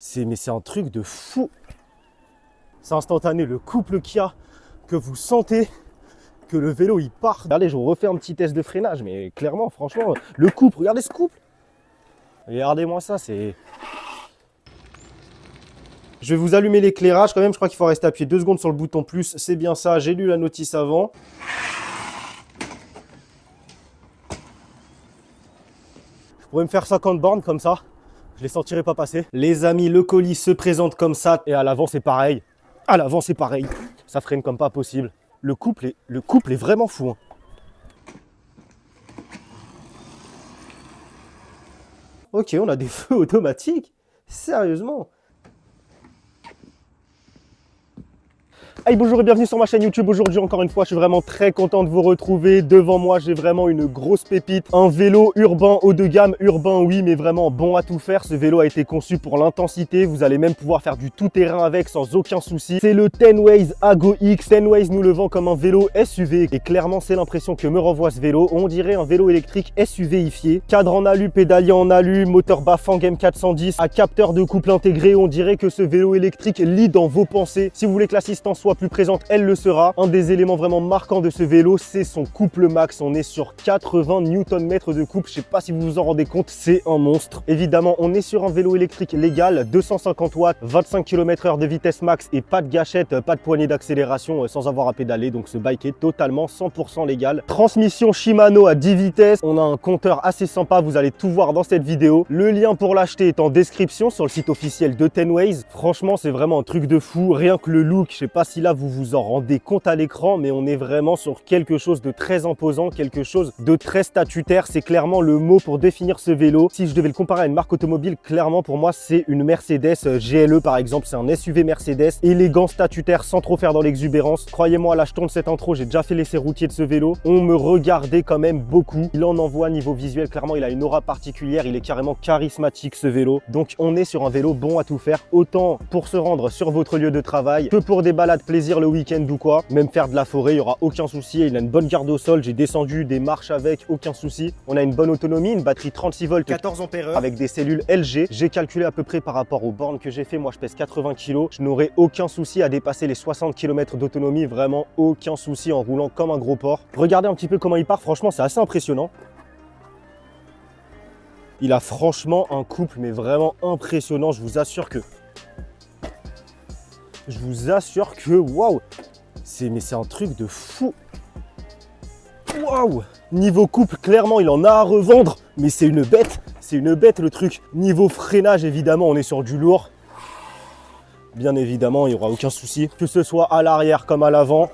Mais c'est un truc de fou. C'est instantané, le couple qu'il y a, que vous sentez, que le vélo il part. Regardez, je vous refais un petit test de freinage, mais clairement, franchement, le couple, regardez ce couple. Regardez-moi ça, c'est... Je vais vous allumer l'éclairage quand même, je crois qu'il faut rester appuyé 2 secondes sur le bouton plus, c'est bien ça, j'ai lu la notice avant. Je pourrais me faire 50 bornes comme ça, je les sentirai pas passer. Les amis, le colis se présente comme ça et à l'avant c'est pareil. À l'avant c'est pareil, ça freine comme pas possible. Le couple est vraiment fou. Hein. Ok, on a des feux automatiques, sérieusement. Hey, bonjour et bienvenue sur ma chaîne YouTube. Aujourd'hui encore une fois je suis vraiment très content de vous retrouver. Devant moi j'ai vraiment une grosse pépite, un vélo urbain haut de gamme, urbain oui mais vraiment bon à tout faire. Ce vélo a été conçu pour l'intensité, vous allez même pouvoir faire du tout terrain avec sans aucun souci. C'est le Tenways Ago X. Tenways nous le vend comme un vélo SUV et clairement c'est l'impression que me renvoie ce vélo. On dirait un vélo électrique SUVifié, cadre en alu, pédalier en alu, moteur Bafang M410 à capteur de couple intégré. On dirait que ce vélo électrique lit dans vos pensées. Si vous voulez que l'assistance soit plus présente, elle le sera. Un des éléments vraiment marquants de ce vélo, c'est son couple max. On est sur 80 Nm de couple. Je sais pas si vous vous en rendez compte, c'est un monstre. Évidemment, on est sur un vélo électrique légal, 250 watts, 25 km/h de vitesse max et pas de gâchette, pas de poignée d'accélération sans avoir à pédaler. Donc ce bike est totalement 100% légal. Transmission Shimano à 10 vitesses. On a un compteur assez sympa, vous allez tout voir dans cette vidéo. Le lien pour l'acheter est en description sur le site officiel de Tenways. Franchement, c'est vraiment un truc de fou. Rien que le look, je sais pas si là vous vous en rendez compte à l'écran, mais on est vraiment sur quelque chose de très imposant, quelque chose de très statutaire. C'est clairement le mot pour définir ce vélo. Si je devais le comparer à une marque automobile, clairement pour moi c'est une Mercedes GLE par exemple. C'est un SUV Mercedes, élégant, statutaire, sans trop faire dans l'exubérance. Croyez-moi, là je tourne cette intro, j'ai déjà fait l'essai routier de ce vélo. On me regardait quand même beaucoup. Il en envoie niveau visuel, clairement il a une aura particulière, il est carrément charismatique ce vélo. Donc on est sur un vélo bon à tout faire, autant pour se rendre sur votre lieu de travail que pour des balades plaisir le week-end ou quoi, même faire de la forêt, il n'y aura aucun souci. Il a une bonne garde au sol, j'ai descendu des marches avec, aucun souci. On a une bonne autonomie, une batterie 36 volts, 14 ampères avec des cellules LG. J'ai calculé à peu près par rapport aux bornes que j'ai fait, moi je pèse 80 kg, je n'aurai aucun souci à dépasser les 60 km d'autonomie, vraiment aucun souci en roulant comme un gros porc. Regardez un petit peu comment il part, franchement c'est assez impressionnant. Il a franchement un couple mais vraiment impressionnant, je vous assure que... waouh, c'est un truc de fou. Waouh, niveau couple, clairement, il en a à revendre, mais c'est une bête le truc. Niveau freinage, évidemment, on est sur du lourd. Bien évidemment, il n'y aura aucun souci, que ce soit à l'arrière comme à l'avant.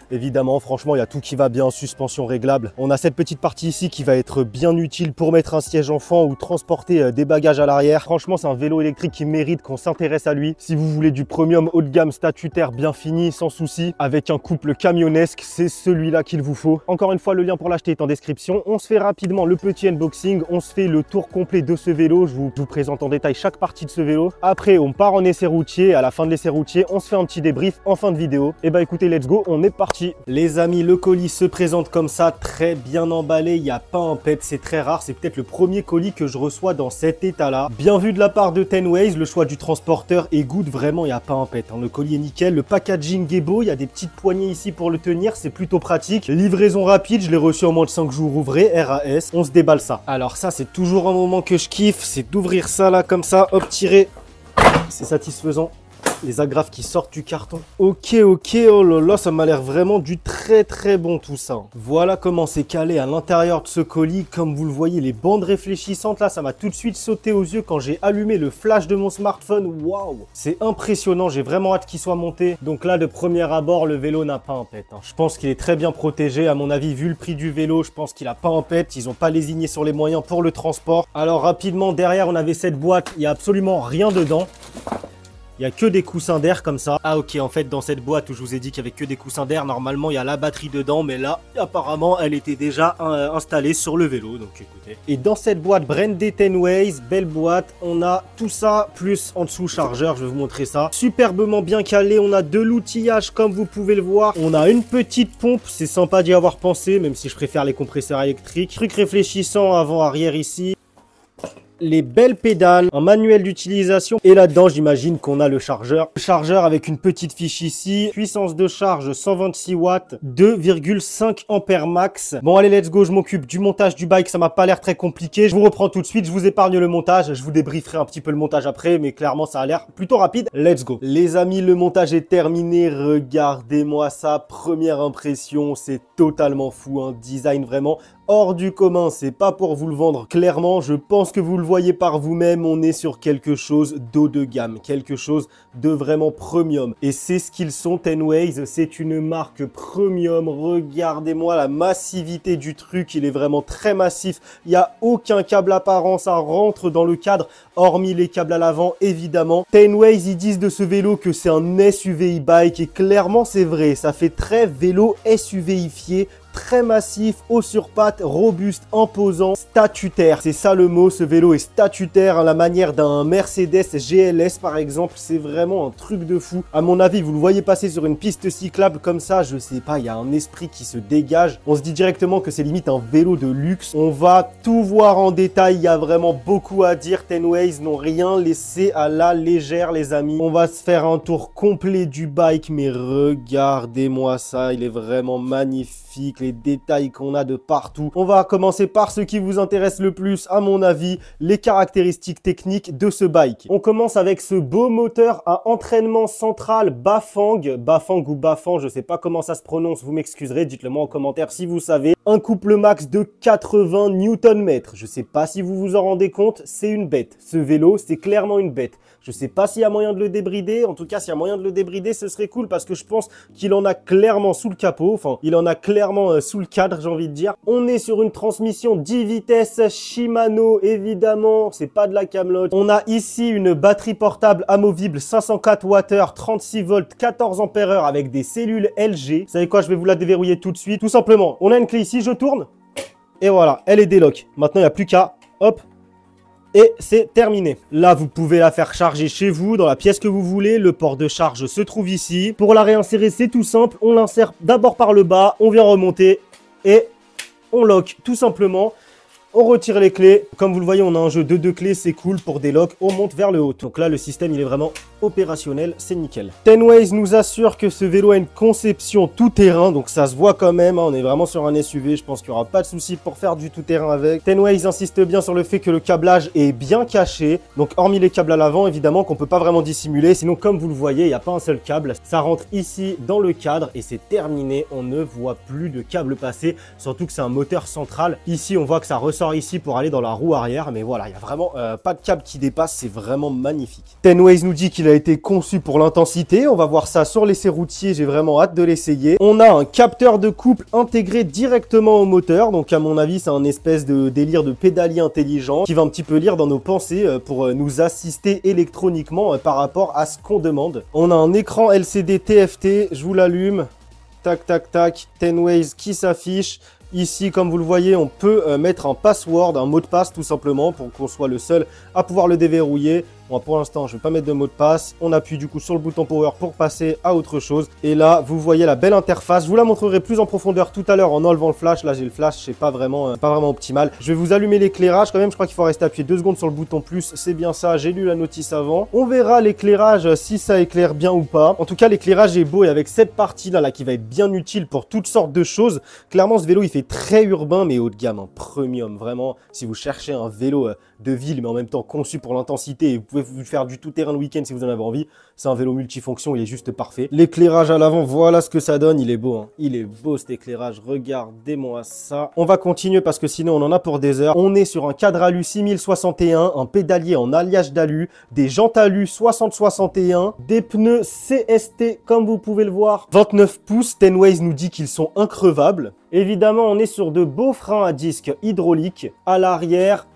Évidemment, franchement, il y a tout qui va bien, suspension réglable. On a cette petite partie ici qui va être bien utile pour mettre un siège enfant ou transporter des bagages à l'arrière. Franchement, c'est un vélo électrique qui mérite qu'on s'intéresse à lui. Si vous voulez du premium haut de gamme statutaire bien fini, sans souci, avec un couple camionnesque, c'est celui-là qu'il vous faut. Encore une fois, le lien pour l'acheter est en description. On se fait rapidement le petit unboxing. On se fait le tour complet de ce vélo. Je vous présente en détail chaque partie de ce vélo. Après, on part en essai routier. À la fin de l'essai routier, on se fait un petit débrief en fin de vidéo. Et bah écoutez, let's go, on est parti. Les amis, le colis se présente comme ça, très bien emballé, il n'y a pas un pet, c'est très rare, c'est peut-être le premier colis que je reçois dans cet état-là. Bien vu de la part de Tenways, le choix du transporteur est good, vraiment il n'y a pas un pet. Hein. Le colis est nickel, le packaging est beau, il y a des petites poignées ici pour le tenir, c'est plutôt pratique. Livraison rapide, je l'ai reçu en moins de 5 jours ouvrés, RAS, on se déballe ça. Alors ça, c'est toujours un moment que je kiffe, c'est d'ouvrir ça là comme ça, hop, tirer, c'est satisfaisant. Les agrafes qui sortent du carton. Ok, oh là là, ça m'a l'air vraiment du très bon tout ça. Voilà comment c'est calé à l'intérieur de ce colis. Comme vous le voyez, les bandes réfléchissantes là, ça m'a tout de suite sauté aux yeux quand j'ai allumé le flash de mon smartphone. Waouh, c'est impressionnant, j'ai vraiment hâte qu'il soit monté. Donc là, de premier abord, le vélo n'a pas un pet. Hein. Je pense qu'il est très bien protégé. À mon avis, vu le prix du vélo, je pense qu'il n'a pas un pet. Ils n'ont pas lésiné sur les moyens pour le transport. Alors rapidement, derrière, on avait cette boîte. Il n'y a absolument rien dedans. Il n'y a que des coussins d'air comme ça. Ah ok, en fait dans cette boîte où je vous ai dit qu'il n'y avait que des coussins d'air, normalement il y a la batterie dedans, mais là apparemment elle était déjà installée sur le vélo, donc écoutez. Et dans cette boîte branded Tenways, belle boîte, on a tout ça, plus en dessous chargeur, je vais vous montrer ça. Superbement bien calé, on a de l'outillage comme vous pouvez le voir. On a une petite pompe, c'est sympa d'y avoir pensé, même si je préfère les compresseurs électriques. Truc réfléchissant avant-arrière ici. les belles pédales, un manuel d'utilisation. Et là-dedans, j'imagine qu'on a le chargeur. Le chargeur avec une petite fiche ici. Puissance de charge 126 watts, 2,5 ampères max. Bon, allez, let's go. Je m'occupe du montage du bike. Ça m'a pas l'air très compliqué. Je vous reprends tout de suite. Je vous épargne le montage. Je vous débrieferai un petit peu le montage après. Mais clairement, ça a l'air plutôt rapide. Let's go. Les amis, le montage est terminé. Regardez-moi ça. Première impression, c'est totalement fou. Un design vraiment hors du commun, c'est pas pour vous le vendre clairement, je pense que vous le voyez par vous-même, on est sur quelque chose d'haut de gamme, quelque chose de vraiment premium. Et c'est ce qu'ils sont, Tenways, c'est une marque premium, regardez-moi la massivité du truc, il est vraiment très massif, il n'y a aucun câble apparent, ça rentre dans le cadre, hormis les câbles à l'avant évidemment. Tenways, ils disent de ce vélo que c'est un SUV e-bike et clairement c'est vrai, ça fait très vélo SUV-ifié, très massif, haut sur pattes, robuste, imposant, statutaire. C'est ça le mot, ce vélo est statutaire à la manière d'un Mercedes GLS par exemple. C'est vraiment un truc de fou. À mon avis, vous le voyez passer sur une piste cyclable comme ça, je sais pas, il y a un esprit qui se dégage. On se dit directement que c'est limite un vélo de luxe. On va tout voir en détail, il y a vraiment beaucoup à dire. Tenways n'ont rien laissé à la légère les amis. On va se faire un tour complet du bike, mais regardez-moi ça, il est vraiment magnifique. Les détails qu'on a de partout. On va commencer par ce qui vous intéresse le plus, à mon avis, les caractéristiques techniques de ce bike. On commence avec ce beau moteur à entraînement central Bafang. Bafang ou Bafang, je sais pas comment ça se prononce, vous m'excuserez, dites-le moi en commentaire si vous savez. Un couple max de 80 Nm. Je sais pas si vous vous en rendez compte, c'est une bête. Ce vélo, c'est clairement une bête. Je sais pas s'il y a moyen de le débrider. En tout cas, s'il y a moyen de le débrider, ce serait cool parce que je pense qu'il en a clairement sous le capot. Enfin, il en a clairement sous le cadre, j'ai envie de dire. On est sur une transmission 10 vitesses Shimano, évidemment. C'est pas de la Camelot. On a ici une batterie portable amovible 504 Wh, 36 volts, 14 ampères avec des cellules LG. Vous savez quoi? Je vais vous la déverrouiller tout de suite. Tout simplement, on a une clé ici, je tourne. Et voilà, elle est délock. Maintenant, il n'y a plus qu'à, hop. Et c'est terminé. Là, vous pouvez la faire charger chez vous, dans la pièce que vous voulez. Le port de charge se trouve ici. Pour la réinsérer, c'est tout simple. On l'insère d'abord par le bas, on vient remonter et on lock tout simplement. On retire les clés. Comme vous le voyez, on a un jeu de 2 clés, c'est cool pour des locks. On monte vers le haut. Donc là, le système, il est vraiment opérationnel, c'est nickel. Tenways nous assure que ce vélo a une conception tout-terrain, donc ça se voit quand même, hein, on est vraiment sur un SUV, je pense qu'il n'y aura pas de souci pour faire du tout-terrain avec. Tenways insiste bien sur le fait que le câblage est bien caché, donc hormis les câbles à l'avant, évidemment, qu'on peut pas vraiment dissimuler, sinon comme vous le voyez, il n'y a pas un seul câble, ça rentre ici dans le cadre et c'est terminé, on ne voit plus de câble passer, surtout que c'est un moteur central. Ici, on voit que ça ressort ici pour aller dans la roue arrière, mais voilà, il n'y a vraiment pas de câble qui dépasse, c'est vraiment magnifique. Tenways nous dit qu'il a été conçu pour l'intensité. On va voir ça sur l'essai routier. J'ai vraiment hâte de l'essayer. On a un capteur de couple intégré directement au moteur. Donc, à mon avis, c'est un espèce de délire de pédalier intelligent qui va un petit peu lire dans nos pensées pour nous assister électroniquement par rapport à ce qu'on demande. On a un écran LCD TFT. Je vous l'allume. Tac, tac, tac. Tenways qui s'affiche. Ici, comme vous le voyez, on peut mettre un password, un mot de passe tout simplement pour qu'on soit le seul à pouvoir le déverrouiller. Bon, pour l'instant, je ne vais pas mettre de mot de passe. On appuie du coup sur le bouton power pour passer à autre chose. Et là, vous voyez la belle interface. Je vous la montrerai plus en profondeur tout à l'heure en enlevant le flash. Là, j'ai le flash, c'est pas vraiment optimal. Je vais vous allumer l'éclairage quand même. Je crois qu'il faut rester appuyé 2 secondes sur le bouton plus. C'est bien ça, j'ai lu la notice avant. On verra l'éclairage si ça éclaire bien ou pas. En tout cas, l'éclairage est beau et avec cette partie-là là, qui va être bien utile pour toutes sortes de choses. Clairement, ce vélo, il fait très urbain mais haut de gamme, un premium. Vraiment, si vous cherchez un vélo de ville mais en même temps conçu pour l'intensité et vous pouvez vous faire du tout-terrain le week-end si vous en avez envie. C'est un vélo multifonction, il est juste parfait. L'éclairage à l'avant, voilà ce que ça donne. Il est beau, hein. Il est beau cet éclairage. Regardez-moi ça. On va continuer parce que sinon on en a pour des heures. On est sur un cadre alu 6061, un pédalier en alliage d'alu, des jantes alu 60-61, des pneus CST comme vous pouvez le voir. 29 pouces, Tenways nous dit qu'ils sont increvables. Évidemment, on est sur de beaux freins à disque hydrauliques à l'arrière,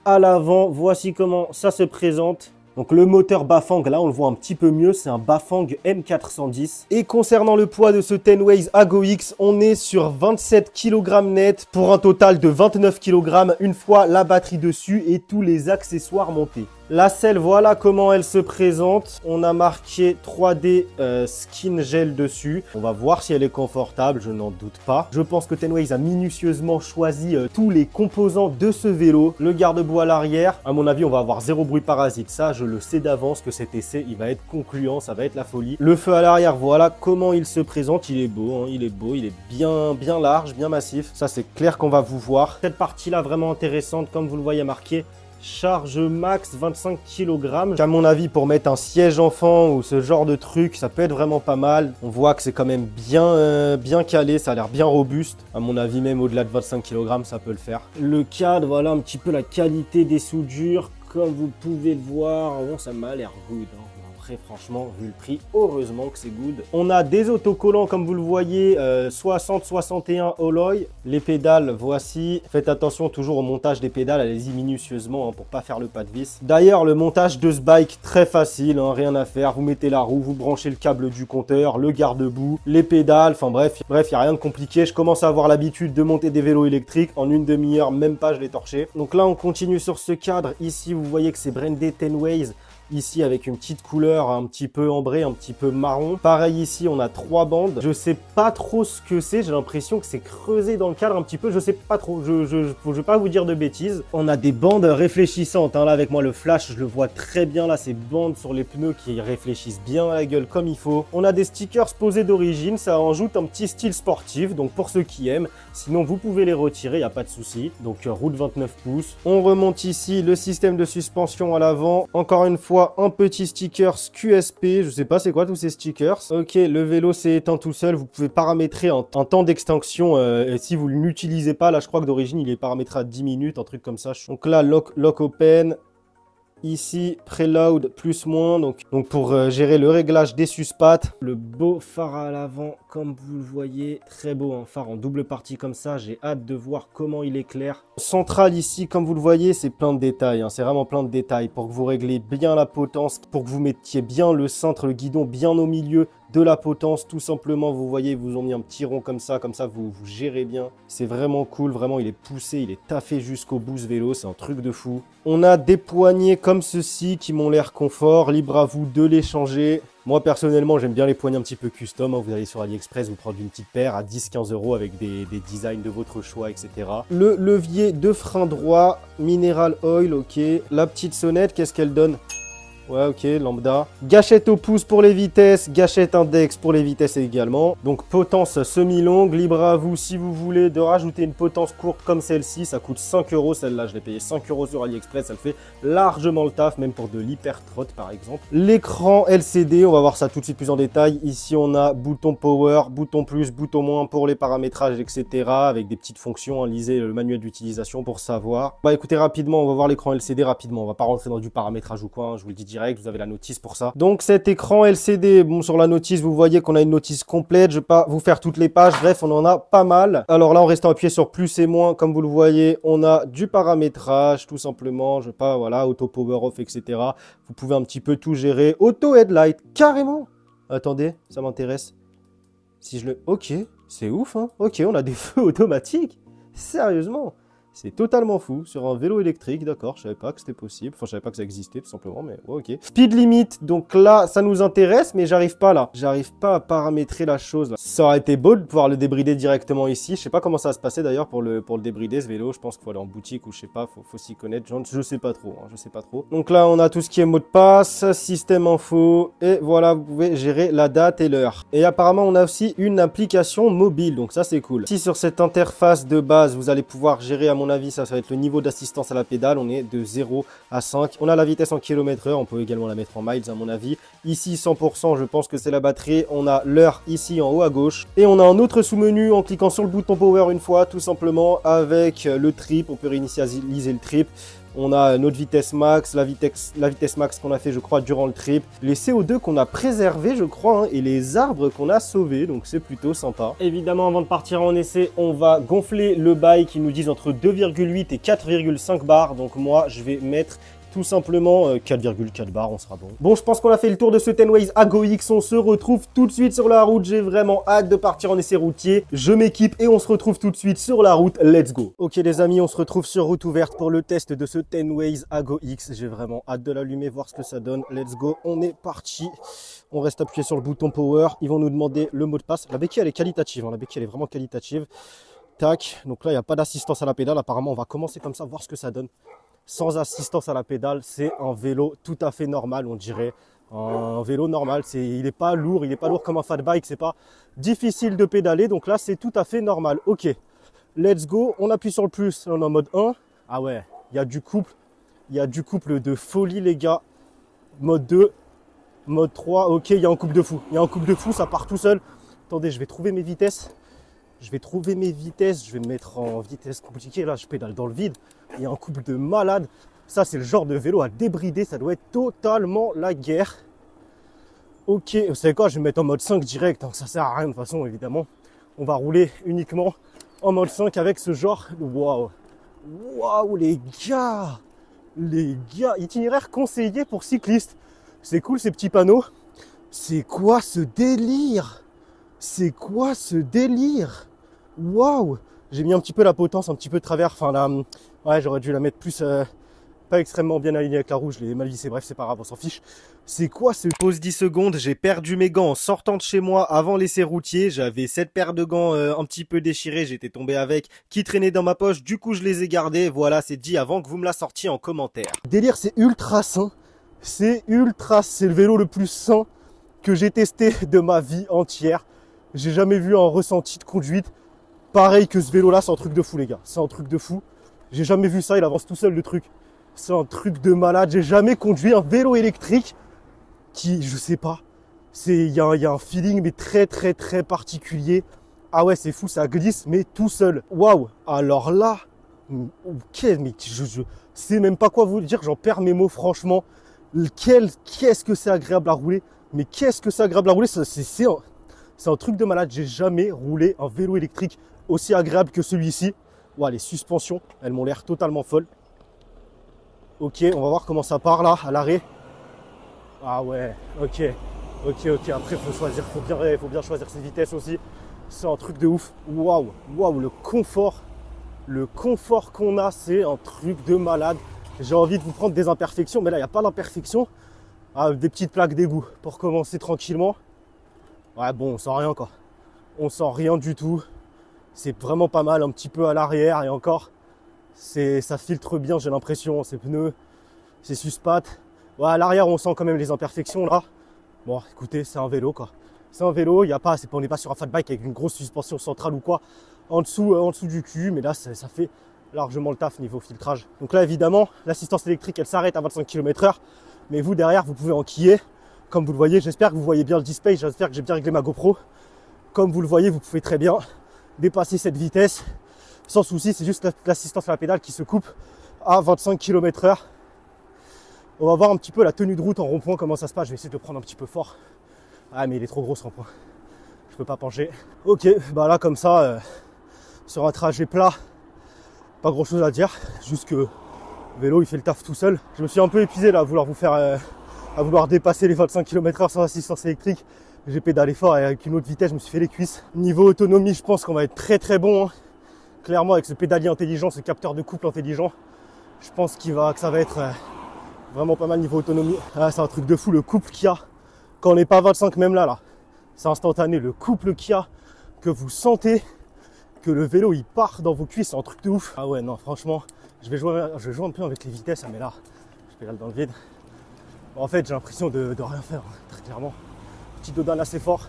à l'avant. Voici comment ça se présente. Donc le moteur Bafang, là on le voit un petit peu mieux, c'est un Bafang M410. Et concernant le poids de ce Tenways Ago X, on est sur 27 kg net pour un total de 29 kg une fois la batterie dessus et tous les accessoires montés. La selle, voilà comment elle se présente. On a marqué 3D Skin Gel dessus. On va voir si elle est confortable, je n'en doute pas. Je pense que Tenways a minutieusement choisi tous les composants de ce vélo. Le garde-boue à l'arrière, à mon avis, on va avoir zéro bruit parasite. Ça, je le sais d'avance que cet essai, il va être concluant, ça va être la folie. Le feu à l'arrière, voilà comment il se présente. Il est beau, hein, il est beau, il est bien large, bien massif. Ça, c'est clair qu'on va vous voir. Cette partie-là, vraiment intéressante, comme vous le voyez marqué. Charge max 25 kg. À mon avis, pour mettre un siège enfant ou ce genre de truc, ça peut être vraiment pas mal. On voit que c'est quand même bien calé, ça a l'air bien robuste. À mon avis, même au-delà de 25 kg, ça peut le faire. Le cadre, voilà un petit peu la qualité des soudures. Comme vous pouvez le voir, bon, ça m'a l'air good, hein. Après, franchement, vu le prix, heureusement que c'est good. On a des autocollants, comme vous le voyez, 60-61 alloy. Les pédales, voici. Faites attention toujours au montage des pédales, allez-y minutieusement hein, pour pas faire le pas de vis. D'ailleurs, le montage de ce bike, très facile, hein, rien à faire. Vous mettez la roue, vous branchez le câble du compteur, le garde-boue, les pédales, enfin bref, il n'y a rien de compliqué. Je commence à avoir l'habitude de monter des vélos électriques. En une demi-heure, même pas, je l'ai torché. Donc là, on continue sur ce cadre. Ici, vous voyez que c'est brandé Tenways. Ici avec une petite couleur un petit peu ambrée, un petit peu marron. Pareil ici, on a 3 bandes. Je sais pas trop ce que c'est. J'ai l'impression que c'est creusé dans le cadre un petit peu. Je sais pas trop. Je vais pas vous dire de bêtises. On a des bandes réfléchissantes. Hein. Là avec moi le flash, je le vois très bien. Là ces bandes sur les pneus qui réfléchissent bien à la gueule comme il faut. On a des stickers posés d'origine. Ça ajoute un petit style sportif. Donc pour ceux qui aiment. Sinon vous pouvez les retirer, il n'y a pas de souci. Donc roue de 29 pouces. On remonte ici le système de suspension à l'avant. Encore une fois, un petit sticker QSP, je sais pas c'est quoi tous ces stickers. Ok, le vélo s'est éteint tout seul, vous pouvez paramétrer un temps d'extinction et si vous ne l'utilisez pas, là je crois que d'origine il est paramétré à 10 minutes, un truc comme ça. Donc là, lock open. Ici, preload plus moins, donc pour gérer le réglage des suspattes. Le beau phare à l'avant, comme vous le voyez, très beau, un phare en double partie comme ça. J'ai hâte de voir comment il éclaire. Central ici, comme vous le voyez, c'est plein de détails, hein, c'est vraiment plein de détails pour que vous réglez bien la potence, pour que vous mettiez bien le cintre, le guidon bien au milieu de la potence, tout simplement. Vous voyez, ils vous ont mis un petit rond comme ça vous gérez bien. C'est vraiment cool, vraiment, il est poussé, il est taffé jusqu'au bout ce vélo, c'est un truc de fou. On a des poignées comme ceci qui m'ont l'air confort, libre à vous de les changer. Moi personnellement j'aime bien les poignées un petit peu custom, hein. Vous allez sur AliExpress, vous prendre une petite paire à 10-15 € avec des designs de votre choix, etc. Le levier de frein droit, mineral oil, ok. La petite sonnette, qu'est-ce qu'elle donne ? Ouais, ok, lambda. Gâchette au pouce pour les vitesses, gâchette index pour les vitesses également. Donc potence semi-longue, libre à vous si vous voulez de rajouter une potence courte comme celle-ci. Ça coûte 5 € celle-là, je l'ai payé 5 € sur AliExpress, ça le fait largement le taf, même pour de l'hyper-trot par exemple. L'écran LCD, on va voir ça tout de suite plus en détail. Ici on a bouton power, bouton plus, bouton moins pour les paramétrages, etc. Avec des petites fonctions, hein. Lisez le manuel d'utilisation pour savoir. Bah écoutez, rapidement, on va voir l'écran LCD rapidement. On va pas rentrer dans du paramétrage ou quoi, hein. Je vous le dis direct, vous avez la notice pour ça. Donc cet écran LCD, bon sur la notice vous voyez qu'on a une notice complète, je vais pas vous faire toutes les pages, bref on en a pas mal. Alors là en restant appuyé sur plus et moins, comme vous le voyez, on a du paramétrage tout simplement, je sais pas, voilà, auto power off, etc. Vous pouvez un petit peu tout gérer, auto headlight, carrément. Attendez, ça m'intéresse. Si je le... Ok, c'est ouf hein, ok on a des feux automatiques, sérieusement. C'est totalement fou, sur un vélo électrique, d'accord, je savais pas que c'était possible, enfin je savais pas que ça existait tout simplement, mais ouais, ok. Speed limit, donc là, ça nous intéresse, mais j'arrive pas là. J'arrive pas à paramétrer la chose là. Ça aurait été beau de pouvoir le débrider directement ici, je sais pas comment ça va se passer d'ailleurs pour le débrider ce vélo, je pense qu'il faut aller en boutique ou je sais pas, faut s'y connaître, je sais pas trop, hein, je sais pas trop. Donc là, on a tout ce qui est mot de passe, système info, et voilà, vous pouvez gérer la date et l'heure. Et apparemment, on a aussi une application mobile, donc ça c'est cool. Ici, sur cette interface de base, vous allez pouvoir gérer à mon avis, ça va être le niveau d'assistance à la pédale. On est de 0 à 5. On a la vitesse en km/h. On peut également la mettre en miles à mon avis. Ici 100%, je pense que c'est la batterie. On a l'heure ici en haut à gauche. Et on a un autre sous-menu en cliquant sur le bouton power une fois, tout simplement avec le trip. On peut réinitialiser le trip. On a notre vitesse max, la vitesse max qu'on a fait, je crois, durant le trip. Les CO2 qu'on a préservés, je crois, hein, et les arbres qu'on a sauvés. Donc, c'est plutôt sympa. Évidemment, avant de partir en essai, on va gonfler le bike. Ils nous disent entre 2,8 et 4,5 bars. Donc, moi, je vais mettre Tout simplement 4,4 bars, on sera bon. Bon, je pense qu'on a fait le tour de ce 10 Ways Ago X. On se retrouve tout de suite sur la route. J'ai vraiment hâte de partir en essai routier. Je m'équipe et on se retrouve tout de suite sur la route. Let's go. Ok les amis, on se retrouve sur route ouverte pour le test de ce 10 Ways Ago X. J'ai vraiment hâte de l'allumer, voir ce que ça donne. Let's go, on est parti. On reste appuyé sur le bouton power. Ils vont nous demander le mot de passe. La béquille, elle est qualitative. La béquille, elle est vraiment qualitative. Tac. Donc là, il n'y a pas d'assistance à la pédale. Apparemment, on va commencer comme ça, voir ce que ça donne. Sans assistance à la pédale, c'est un vélo tout à fait normal, on dirait. Un vélo normal, il n'est pas lourd, comme un fat bike, c'est pas difficile de pédaler. Donc là, c'est tout à fait normal. Ok, let's go. On appuie sur le plus, on est en mode 1. Ah ouais, il y a du couple de folie, les gars. Mode 2, mode 3. Ok, il y a un couple de fou, ça part tout seul. Attendez, je vais trouver mes vitesses. Je vais me mettre en vitesse compliquée. Là, je pédale dans le vide. Il y a un couple de malades. Ça, c'est le genre de vélo à débrider. Ça doit être totalement la guerre. Ok, vous savez quoi? Je vais me mettre en mode 5 direct. Ça sert à rien de toute façon, évidemment. On va rouler uniquement en mode 5 avec ce genre. Waouh! Waouh, les gars! Itinéraire conseillé pour cyclistes. C'est cool, ces petits panneaux. C'est quoi ce délire? Waouh! J'ai mis un petit peu la potence, un petit peu de travers. Enfin là, ouais, j'aurais dû la mettre plus, pas extrêmement bien alignée avec la rouge. Je l'ai mal vissé. Bref, c'est pas grave, on s'en fiche. C'est quoi ce... Pause 10 secondes. J'ai perdu mes gants en sortant de chez moi avant l'essai routier. J'avais cette paire de gants un petit peu déchirés. J'étais tombé avec, qui traînaient dans ma poche. Du coup, je les ai gardés. Voilà, c'est dit avant que vous me la sortiez en commentaire. Délire, c'est ultra sain. C'est le vélo le plus sain que j'ai testé de ma vie entière. J'ai jamais vu un ressenti de conduite pareil que ce vélo-là. C'est un truc de fou, les gars. C'est un truc de fou. J'ai jamais vu ça. Il avance tout seul, le truc. C'est un truc de malade. J'ai jamais conduit un vélo électrique qui, je sais pas. Il y a un feeling, mais très particulier. Ah ouais, c'est fou. Ça glisse, mais tout seul. Waouh. Alors là, ok, mais je sais même pas quoi vous dire. J'en perds mes mots, franchement. Qu'est-ce que c'est agréable à rouler. Mais qu'est-ce que c'est agréable à rouler. C'est un truc de malade. J'ai jamais roulé un vélo électrique aussi agréable que celui-ci. Ouais, les suspensions, elles m'ont l'air totalement folles. Ok, on va voir comment ça part là, à l'arrêt. Ah ouais, ok. Après, faut bien choisir ses vitesses aussi. C'est un truc de ouf. Waouh, le confort qu'on a, c'est un truc de malade. J'ai envie de vous prendre des imperfections, mais là, il n'y a pas d'imperfections. Ah, des petites plaques d'égout pour commencer tranquillement. Ouais, bon, on sent rien quoi. On sent rien du tout. C'est vraiment pas mal, un petit peu à l'arrière et encore. Ça filtre bien, j'ai l'impression. Ces pneus, ces suspattes. Ouais, à l'arrière, on sent quand même les imperfections là. Bon, écoutez, c'est un vélo quoi. C'est un vélo, on n'est pas sur un fat bike avec une grosse suspension centrale ou quoi. En dessous du cul, mais là, ça fait largement le taf niveau filtrage. Donc là, évidemment, l'assistance électrique, elle s'arrête à 25 km/h. Mais vous, derrière, vous pouvez enquiller. Comme vous le voyez, j'espère que vous voyez bien le display. J'espère que j'ai bien réglé ma GoPro. Comme vous le voyez, vous pouvez très bien dépasser cette vitesse sans souci. C'est juste l'assistance à la pédale qui se coupe à 25 km/h. On va voir un petit peu la tenue de route en rond-point, comment ça se passe. Je vais essayer de le prendre un petit peu fort. Ah, mais il est trop gros ce rond-point. Je peux pas pencher. Ok, bah là, comme ça, sur un trajet plat, pas grand chose à dire. Juste que le vélo, il fait le taf tout seul. Je me suis un peu épuisé là à vouloir vous faire, à vouloir dépasser les 25 km/h sans assistance électrique. J'ai pédalé fort et avec une autre vitesse, je me suis fait les cuisses. Niveau autonomie, je pense qu'on va être très bon. Hein. Clairement, avec ce pédalier intelligent, ce capteur de couple intelligent, je pense que ça va être vraiment pas mal niveau autonomie. Ah, c'est un truc de fou, le couple qu'il y a. Quand on n'est pas à 25 même là, c'est instantané. Le couple qu'il y a, que vous sentez, que le vélo il part dans vos cuisses, c'est un truc de ouf. Ah ouais, non, franchement, je vais jouer un peu avec les vitesses, mais là, je pédale dans le vide. En fait, j'ai l'impression de rien faire, hein, très clairement. Petit dodan assez fort.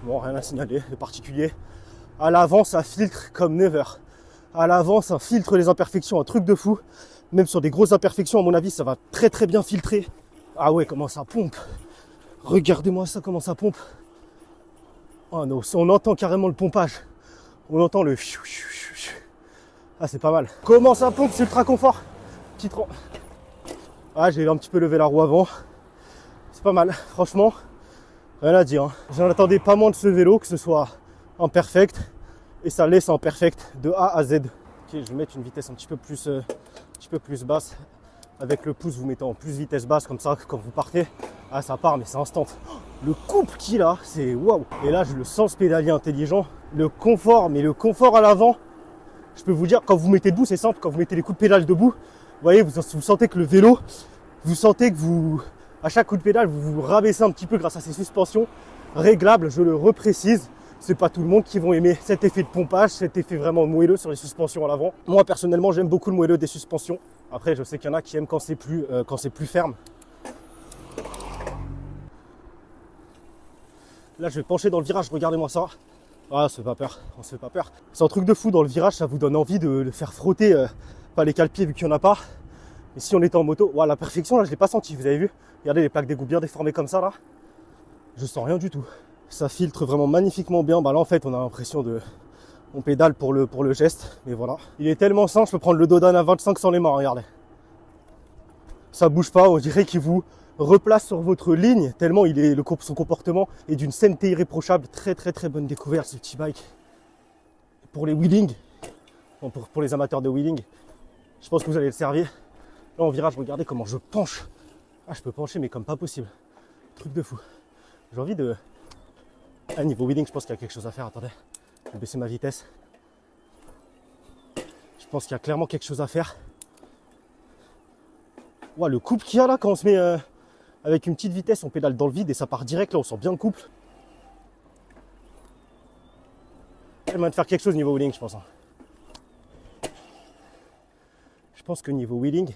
Bon, rien à signaler de particulier. À l'avant, ça filtre comme never. À l'avant, ça filtre les imperfections, un truc de fou. Même sur des grosses imperfections, à mon avis, ça va très bien filtrer. Ah ouais, comment ça pompe. Regardez-moi ça, comment ça pompe. Oh non, on entend carrément le pompage. On entend le... Ah, c'est pas mal. Comment ça pompe, c'est ultra confort. Petit rang. Ah, j'ai un petit peu levé la roue avant. C'est pas mal, franchement. Rien à dire. Hein. J'en attendais pas moins de ce vélo, que ce soit en perfect. Et ça laisse en perfect de A à Z. Ok, je vais mettre une vitesse un petit peu plus basse. Avec le pouce, vous mettez en plus vitesse basse, comme ça, quand vous partez, ah, ça part, mais c'est instant. Le couple qu'il a, c'est waouh. Et là, je le sens, ce pédalier intelligent. Le confort, mais le confort à l'avant, je peux vous dire, quand vous mettez debout, c'est simple. Quand vous mettez les coups de pédale debout, vous voyez, vous sentez que le vélo, vous sentez que vous, à chaque coup de pédale, vous vous rabaissez un petit peu grâce à ces suspensions réglables, je le reprécise. C'est pas tout le monde qui vont aimer cet effet de pompage, cet effet vraiment moelleux sur les suspensions à l'avant. Moi, personnellement, j'aime beaucoup le moelleux des suspensions. Après, je sais qu'il y en a qui aiment quand c'est plus ferme. Là, je vais pencher dans le virage, regardez-moi ça. Ah, on se fait pas peur, on se fait pas peur. C'est un truc de fou dans le virage, ça vous donne envie de le faire frotter, pas les cale-pieds vu qu'il n'y en a pas. Mais si on était en moto, voilà, la perfection, là, je l'ai pas senti, vous avez vu? Regardez les plaques d'égout bien déformées comme ça, là. Je sens rien du tout. Ça filtre vraiment magnifiquement bien. Bah là, en fait, on a l'impression de... On pédale pour le geste, mais voilà. Il est tellement simple, je peux prendre le Dodan à 25 sans les mains, regardez. Ça bouge pas, on dirait qu'il vous replace sur votre ligne, tellement son comportement est d'une sainteté irréprochable. Très bonne découverte, ce petit bike. Pour les wheelings, pour les amateurs de wheeling, je pense que vous allez le servir. Là, en virage, regardez comment je penche. Ah, je peux pencher, mais comme pas possible. Truc de fou. J'ai envie de... À niveau wheeling, je pense qu'il y a quelque chose à faire. Attendez, je vais baisser ma vitesse. Je pense qu'il y a clairement quelque chose à faire. Ouais, le couple qu'il y a là, quand on se met avec une petite vitesse, on pédale dans le vide et ça part direct. Là, on sent bien le couple. Il y a moyen de faire quelque chose niveau wheeling, je pense. Je pense que niveau wheeling,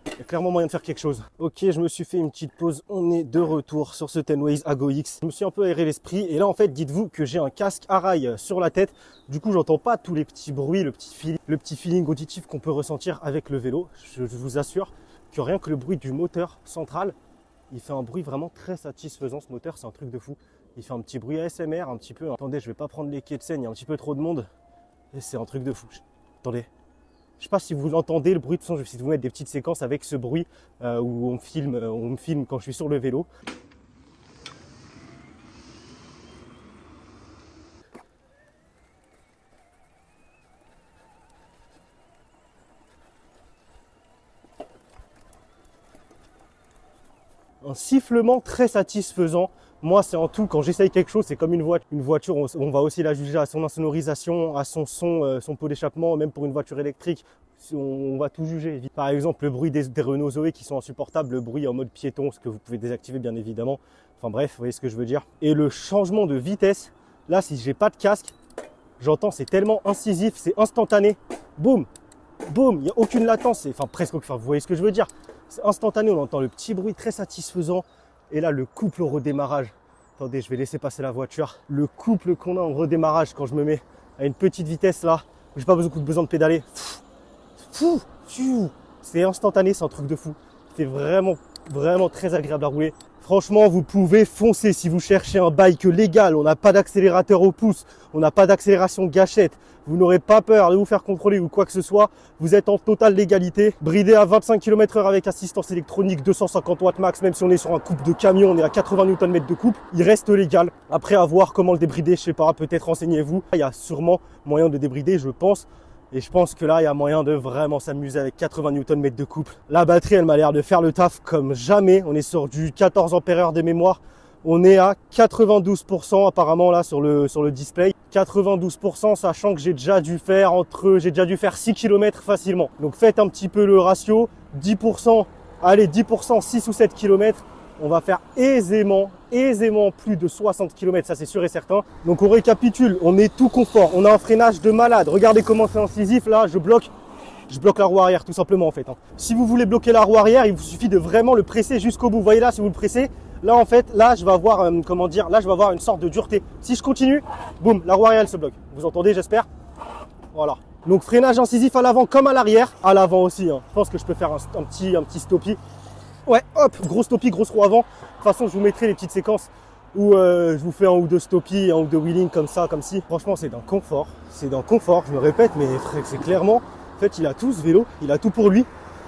il y a clairement moyen de faire quelque chose. Ok, je me suis fait une petite pause. On est de retour sur ce Tenways Ago X. Je me suis un peu aéré l'esprit. Et là, en fait, dites-vous que j'ai un casque à rail sur la tête. Du coup, j'entends pas tous les petits bruits, le petit feeling auditif qu'on peut ressentir avec le vélo. Je vous assure que rien que le bruit du moteur central, il fait un bruit vraiment très satisfaisant. Ce moteur, c'est un truc de fou. Il fait un petit bruit ASMR, un petit peu. Attendez, je vais pas prendre les quais de Seine, il y a un petit peu trop de monde. Et c'est un truc de fou. Attendez. Je ne sais pas si vous entendez le bruit de son, je vais essayer de vous mettre des petites séquences avec ce bruit où on me filme quand je suis sur le vélo. Un sifflement très satisfaisant. Moi, c'est en tout, quand j'essaye quelque chose, c'est comme une voiture, on va aussi la juger à son insonorisation, à son son, son pot d'échappement, même pour une voiture électrique, on va tout juger. Par exemple, le bruit des Renault Zoé qui sont insupportables, le bruit en mode piéton, ce que vous pouvez désactiver bien évidemment. Enfin bref, vous voyez ce que je veux dire. Et le changement de vitesse, là, si j'ai pas de casque, j'entends, c'est tellement incisif, c'est instantané. Boum, boum, il n'y a aucune latence, enfin presque, enfin, vous voyez ce que je veux dire. C'est instantané, on entend le petit bruit très satisfaisant. Et là, le couple au redémarrage. Attendez, je vais laisser passer la voiture. Le couple qu'on a en redémarrage quand je me mets à une petite vitesse là, où j'ai pas besoin de pédaler. C'est instantané, c'est un truc de fou. C'est vraiment très agréable à rouler. Franchement, vous pouvez foncer si vous cherchez un bike légal. On n'a pas d'accélérateur au pouce, on n'a pas d'accélération gâchette. Vous n'aurez pas peur de vous faire contrôler ou quoi que ce soit. Vous êtes en totale légalité. Bridé à 25 km/h avec assistance électronique, 250 watts max. Même si on est sur un couple de camion, on est à 80 Nm de couple. Il reste légal. Après, à voir comment le débrider, je sais pas, peut-être renseignez-vous. Il y a sûrement moyen de débrider, je pense. Et je pense que là, il y a moyen de vraiment s'amuser avec 80 Nm de couple. La batterie, elle m'a l'air de faire le taf comme jamais. On est sur du 14 ampères de mémoire. On est à 92% apparemment là sur le display. 92%, sachant que j'ai déjà dû faire 6 km facilement. Donc faites un petit peu le ratio. 10%, allez 10%, 6 ou 7 km. On va faire aisément plus de 60 km, ça c'est sûr et certain. Donc on récapitule, on est tout confort, on a un freinage de malade. Regardez comment c'est incisif là, je bloque la roue arrière tout simplement en fait. Si vous voulez bloquer la roue arrière, il vous suffit de vraiment le presser jusqu'au bout. Vous voyez là, si vous le pressez, là en fait, là je vais avoir, là je vais avoir une sorte de dureté. Si je continue, boum, la roue arrière elle se bloque. Vous entendez, j'espère. Voilà. Donc freinage incisif à l'avant comme à l'arrière. À l'avant aussi, hein. Je pense que je peux faire un petit stoppie. Ouais, hop, gros stoppie, grosse roue avant. De toute façon, je vous mettrai les petites séquences où je vous fais un ou deux stoppies, un ou deux wheeling comme ça, comme ci. Franchement, c'est d'un confort. C'est d'un confort, je me répète, mais c'est clairement, en fait, il a tout ce vélo, il a tout pour lui.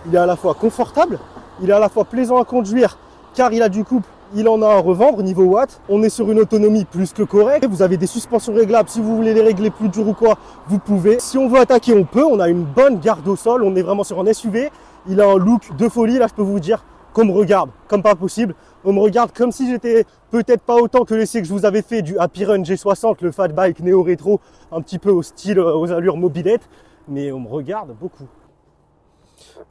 Il est à la fois confortable, il est à la fois plaisant à conduire, car il a du couple, il en a à revendre niveau watts. On est sur une autonomie plus que correcte. Vous avez des suspensions réglables. Si vous voulez les régler plus dur ou quoi, vous pouvez. Si on veut attaquer, on peut. On a une bonne garde au sol. On est vraiment sur un SUV. Il a un look de folie. Là, je peux vous dire qu'on me regarde comme pas possible. On me regarde comme si j'étais peut-être pas autant que l'essai que je vous avais fait du Happy Run G60, le fat bike néo-rétro, un petit peu au style, aux allures mobilette. Mais on me regarde beaucoup.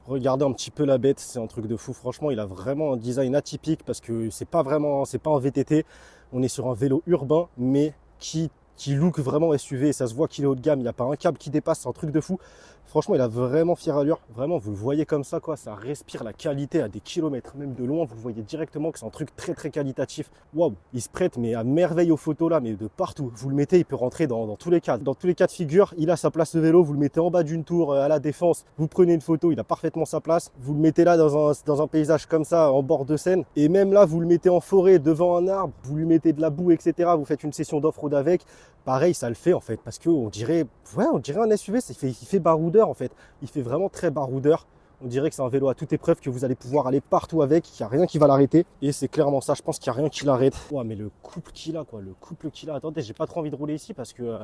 Regardez un petit peu la bête, c'est un truc de fou. Franchement, il a vraiment un design atypique parce que c'est pas un VTT. On est sur un vélo urbain, mais qui look vraiment SUV. Et ça se voit qu'il est haut de gamme. Il n'y a pas un câble qui dépasse, c'est un truc de fou. Franchement, il a vraiment fière allure. Vraiment, vous le voyez comme ça, quoi. Ça respire la qualité à des kilomètres. Même de loin, vous le voyez directement que c'est un truc très, très qualitatif. Waouh, il se prête, mais à merveille aux photos là, mais de partout. Vous le mettez, il peut rentrer dans tous les cas. Dans tous les cas de figure, il a sa place de vélo. Vous le mettez en bas d'une tour à la Défense. Vous prenez une photo, il a parfaitement sa place. Vous le mettez là dans un paysage comme ça, en bord de Seine. Et même là, vous le mettez en forêt, devant un arbre. Vous lui mettez de la boue, etc. Vous faites une session d'off-road avec. Pareil, ça le fait en fait, parce que on dirait un SUV, il fait baroudeur en fait. Il fait vraiment très baroudeur. On dirait que c'est un vélo à toute épreuve, que vous allez pouvoir aller partout avec, qu'il n'y a rien qui va l'arrêter. Et c'est clairement ça, je pense qu'il n'y a rien qui l'arrête. Ouais, mais le couple qu'il a, quoi, le couple qu'il a. Attendez, j'ai pas trop envie de rouler ici parce que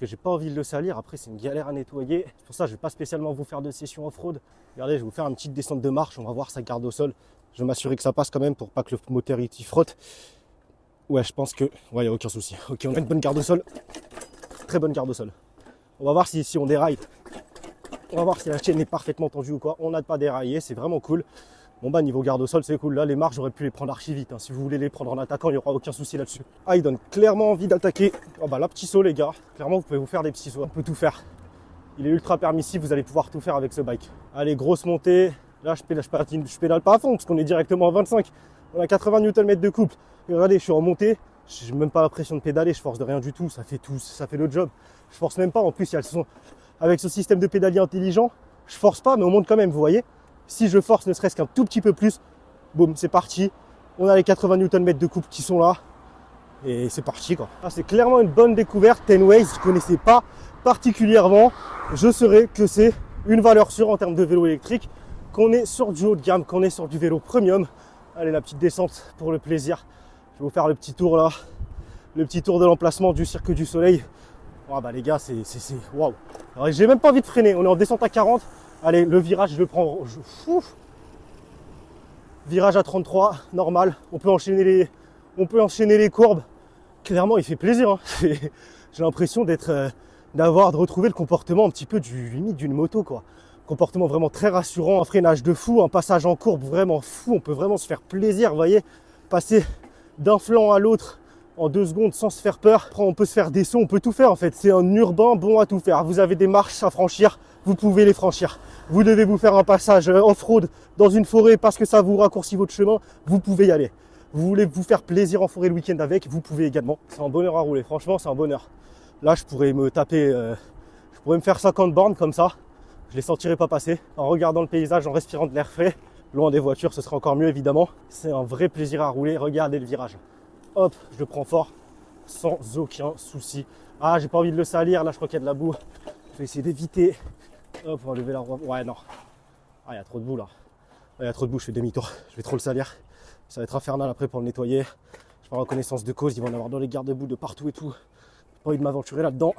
j'ai pas envie de le salir. Après, c'est une galère à nettoyer. C'est pour ça, je vais pas spécialement vous faire de session off-road. Regardez, je vais vous faire une petite descente de marche. On va voir sa garde au sol. Je vais m'assurer que ça passe quand même pour pas que le moteur il frotte. Ouais, je pense que... Ouais, il n'y a aucun souci. Ok, on a une bonne garde au sol. Très bonne garde au sol. On va voir si on déraille. On va voir si la chaîne est parfaitement tendue ou quoi. On n'a pas déraillé, c'est vraiment cool. Bon bah, niveau garde au sol, c'est cool. Là, les marches, j'aurais pu les prendre archi vite. Hein. Si vous voulez les prendre en attaquant, il n'y aura aucun souci là-dessus. Ah, il donne clairement envie d'attaquer. Oh bah là, petit saut, les gars. Clairement, vous pouvez vous faire des petits sauts. On peut tout faire. Il est ultra permissif, vous allez pouvoir tout faire avec ce bike. Allez, grosse montée. Là, je pédale pas à fond parce qu'on est directement à 25. On a 80 Nm de couple. Et regardez, je suis en montée. J'ai même pas l'impression de pédaler. Je force de rien du tout. Ça fait le job. Je force même pas. En plus, avec ce système de pédalier intelligent, je force pas, mais on monte quand même, vous voyez. Si je force ne serait-ce qu'un tout petit peu plus, boum, c'est parti. On a les 80 Nm de couple qui sont là. Et c'est parti, quoi. Ah, c'est clairement une bonne découverte. Tenways, je connaissais pas particulièrement. Je saurais que c'est une valeur sûre en termes de vélo électrique. Qu'on est sur du haut de gamme, qu'on est sur du vélo premium. Allez, la petite descente pour le plaisir. Je vais vous faire le petit tour là. Le petit tour de l'emplacement du Cirque du Soleil. Oh bah les gars, c'est waouh. Alors j'ai même pas envie de freiner. On est en descente à 40. Allez, le virage, je le prends. Virage à 33, normal. On peut enchaîner les courbes. Clairement, il fait plaisir. Hein. J'ai l'impression de retrouver le comportement un petit peu limite d'une moto, quoi. Comportement vraiment très rassurant, un freinage de fou, un passage en courbe vraiment fou. On peut vraiment se faire plaisir, vous voyez, passer d'un flanc à l'autre en 2 secondes sans se faire peur. Après, on peut se faire des sauts, on peut tout faire en fait. C'est un urbain bon à tout faire. Vous avez des marches à franchir, vous pouvez les franchir. Vous devez vous faire un passage off-road dans une forêt parce que ça vous raccourcit votre chemin, vous pouvez y aller. Vous voulez vous faire plaisir en forêt le week-end avec, vous pouvez également. C'est un bonheur à rouler, franchement c'est un bonheur. Là je pourrais me faire 50 bornes comme ça. Je les sentirais pas passer. En regardant le paysage, en respirant de l'air frais, loin des voitures, ce serait encore mieux évidemment. C'est un vrai plaisir à rouler. Regardez le virage. Hop, je le prends fort, sans aucun souci. Ah, j'ai pas envie de le salir, là je crois qu'il y a de la boue. Je vais essayer d'éviter. Hop, on va lever la roue. Ouais, non. Ah, il y a trop de boue là. Il y a trop de boue, je fais demi-tour. Je vais trop le salir. Ça va être infernal après pour le nettoyer. Je prends reconnaissance de cause, ils vont en avoir dans les garde-boue de partout et tout. J'ai pas envie de m'aventurer là-dedans.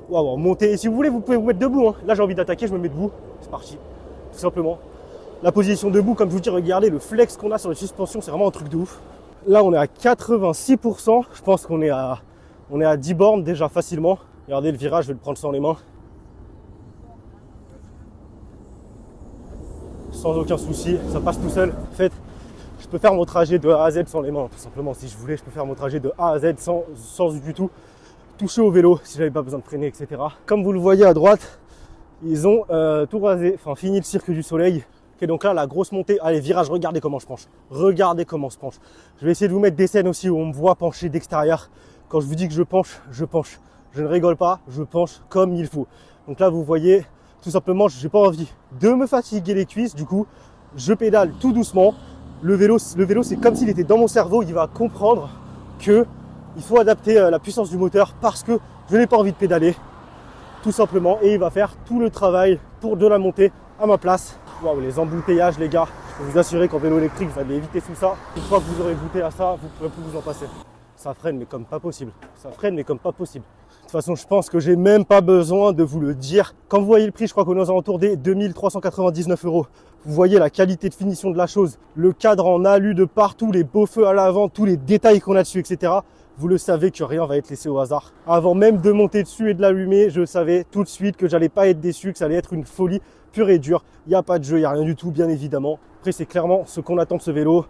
Waouh, montez. Et si vous voulez, vous pouvez vous mettre debout. Hein. Là, j'ai envie d'attaquer, je me mets debout. C'est parti. Tout simplement. La position debout, comme je vous dis, regardez le flex qu'on a sur les suspensions, c'est vraiment un truc de ouf. Là, on est à 86%. Je pense qu'on est à 10 bornes déjà facilement. Regardez le virage, je vais le prendre sans les mains. Sans aucun souci, ça passe tout seul. En fait, je peux faire mon trajet de A à Z sans les mains. Tout simplement, si je voulais, je peux faire mon trajet de A à Z sans du tout toucher au vélo, si j'avais pas besoin de freiner, etc. Comme vous le voyez à droite, ils ont tout rasé, enfin fini le Cirque du Soleil. Ok, donc là, la grosse montée. Allez, virage, regardez comment je penche. Regardez comment je penche. Je vais essayer de vous mettre des scènes aussi où on me voit pencher d'extérieur. Quand je vous dis que je penche, je penche. Je ne rigole pas, je penche comme il faut. Donc là, vous voyez, tout simplement, je n'ai pas envie de me fatiguer les cuisses. Du coup, je pédale tout doucement. Le vélo, c'est comme s'il était dans mon cerveau. Il va comprendre que il faut adapter la puissance du moteur parce que je n'ai pas envie de pédaler. Tout simplement. Et il va faire tout le travail pour de la montée à ma place. Waouh, les embouteillages, les gars. Je peux vous assurer qu'en vélo électrique, vous allez éviter tout ça. Une fois que vous aurez goûté à ça, vous ne pourrez plus vous en passer. Ça freine, mais comme pas possible. Ça freine, mais comme pas possible. De toute façon, je pense que j'ai même pas besoin de vous le dire. Quand vous voyez le prix, je crois qu'on est aux alentours des 2399 €. Vous voyez la qualité de finition de la chose, le cadre en alu de partout, les beaux feux à l'avant, tous les détails qu'on a dessus, etc. Vous le savez que rien va être laissé au hasard. Avant même de monter dessus et de l'allumer, je savais tout de suite que j'allais pas être déçu, que ça allait être une folie pure et dure. Il n'y a pas de jeu, il n'y a rien du tout, bien évidemment. Après, c'est clairement ce qu'on attend de ce vélo.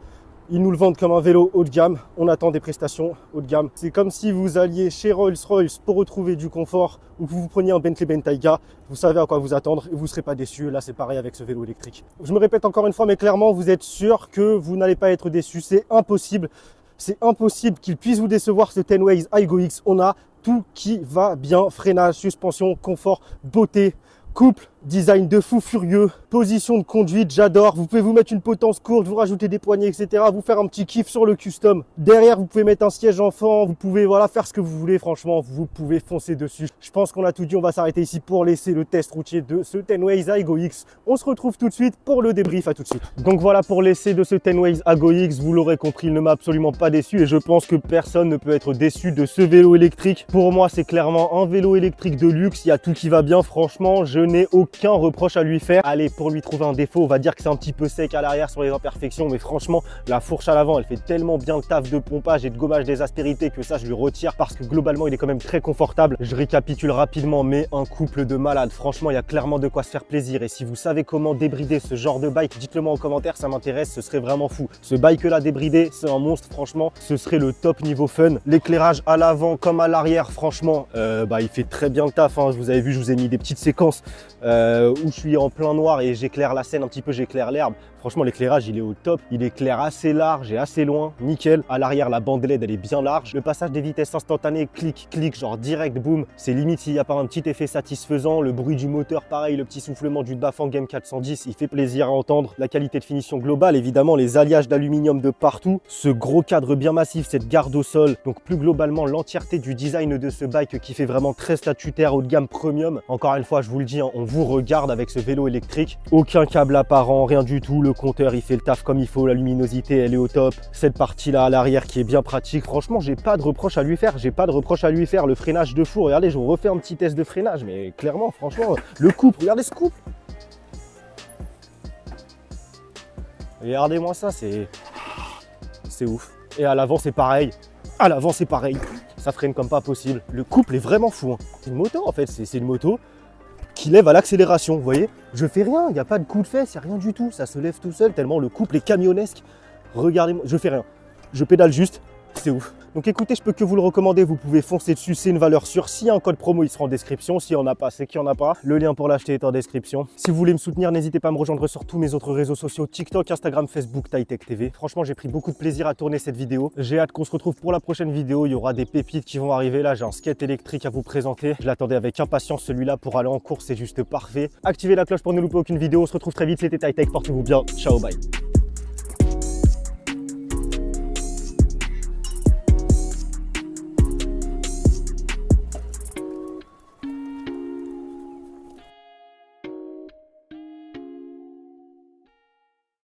Ils nous le vendent comme un vélo haut de gamme. On attend des prestations haut de gamme. C'est comme si vous alliez chez Rolls-Royce pour retrouver du confort ou que vous preniez un Bentley Bentayga. Vous savez à quoi vous attendre et vous ne serez pas déçus. Là, c'est pareil avec ce vélo électrique. Je me répète encore une fois, mais clairement, vous êtes sûr que vous n'allez pas être déçus. C'est impossible. C'est impossible qu'il puisse vous décevoir ce Tenways Aygo X. On a tout qui va bien. Freinage, suspension, confort, beauté, couple, design de fou furieux, position de conduite, j'adore. Vous pouvez vous mettre une potence courte, vous rajouter des poignées, etc. Vous faire un petit kiff sur le custom. Derrière, vous pouvez mettre un siège enfant, vous pouvez voilà faire ce que vous voulez. Franchement, vous pouvez foncer dessus. Je pense qu'on a tout dit. On va s'arrêter ici pour laisser le test routier de ce Tenways Aygo X. On se retrouve tout de suite pour le débrief. À tout de suite. Donc voilà pour l'essai de ce Tenways Aygo X. Vous l'aurez compris, il ne m'a absolument pas déçu et je pense que personne ne peut être déçu de ce vélo électrique. Pour moi, c'est clairement un vélo électrique de luxe. Il y a tout qui va bien. Franchement, je n'ai aucun reproche à lui faire. Allez, pour lui trouver un défaut, on va dire que c'est un petit peu sec à l'arrière sur les imperfections, mais franchement, la fourche à l'avant, elle fait tellement bien le taf de pompage et de gommage des aspérités que ça, je lui retire parce que globalement, il est quand même très confortable. Je récapitule rapidement, mais un couple de malades. Franchement, il y a clairement de quoi se faire plaisir. Et si vous savez comment débrider ce genre de bike, dites-le moi en commentaire, ça m'intéresse, ce serait vraiment fou. Ce bike-là débridé, c'est un monstre, franchement, ce serait le top niveau fun. L'éclairage à l'avant comme à l'arrière, franchement, il fait très bien le taf. Hein. Vous avez vu, je vous ai mis des petites séquences où je suis en plein noir et j'éclaire la scène un petit peu, j'éclaire l'herbe. Franchement, l'éclairage, il est au top. Il éclaire assez large et assez loin. Nickel. À l'arrière, la bande LED, elle est bien large. Le passage des vitesses instantanées, clic, clic, genre direct, boum. C'est limite s'il n'y a pas un petit effet satisfaisant. Le bruit du moteur, pareil. Le petit soufflement du Bafang M410, il fait plaisir à entendre. La qualité de finition globale, évidemment, les alliages d'aluminium de partout. Ce gros cadre bien massif, cette garde au sol. Donc plus globalement, l'entièreté du design de ce bike qui fait vraiment très statutaire, haut de gamme, premium. Encore une fois, je vous le dis, hein, on vous regarde avec ce vélo électrique. Aucun câble apparent, rien du tout. Le compteur, il fait le taf comme il faut. La luminosité, elle est au top. Cette partie-là à l'arrière qui est bien pratique. Franchement, j'ai pas de reproche à lui faire. J'ai pas de reproche à lui faire. Le freinage de fou. Regardez, je vous refais un petit test de freinage. Mais clairement, franchement, le couple, regardez ce couple. Regardez-moi ça, c'est ouf. Et à l'avant, c'est pareil. À l'avant, c'est pareil. Ça freine comme pas possible. Le couple est vraiment fou. Hein. C'est une moto, en fait. C'est une moto qui lève à l'accélération, vous voyez. Je fais rien, il n'y a pas de coup de fesse, il n'y a rien du tout. Ça se lève tout seul, tellement le couple est camionnesque. Regardez-moi, je fais rien. Je pédale juste, c'est ouf. Donc écoutez, je peux que vous le recommander, vous pouvez foncer dessus, c'est une valeur sûre. S'il y a un code promo, il sera en description. S'il n'y en a pas, c'est qu'il n'y en a pas. Le lien pour l'acheter est en description. Si vous voulez me soutenir, n'hésitez pas à me rejoindre sur tous mes autres réseaux sociaux, TikTok, Instagram, Facebook, TiTech TV. Franchement, j'ai pris beaucoup de plaisir à tourner cette vidéo. J'ai hâte qu'on se retrouve pour la prochaine vidéo. Il y aura des pépites qui vont arriver. Là, j'ai un skate électrique à vous présenter. Je l'attendais avec impatience, celui-là, pour aller en course, c'est juste parfait. Activez la cloche pour ne louper aucune vidéo. On se retrouve très vite, c'était TiTech, portez-vous bien. Ciao, bye.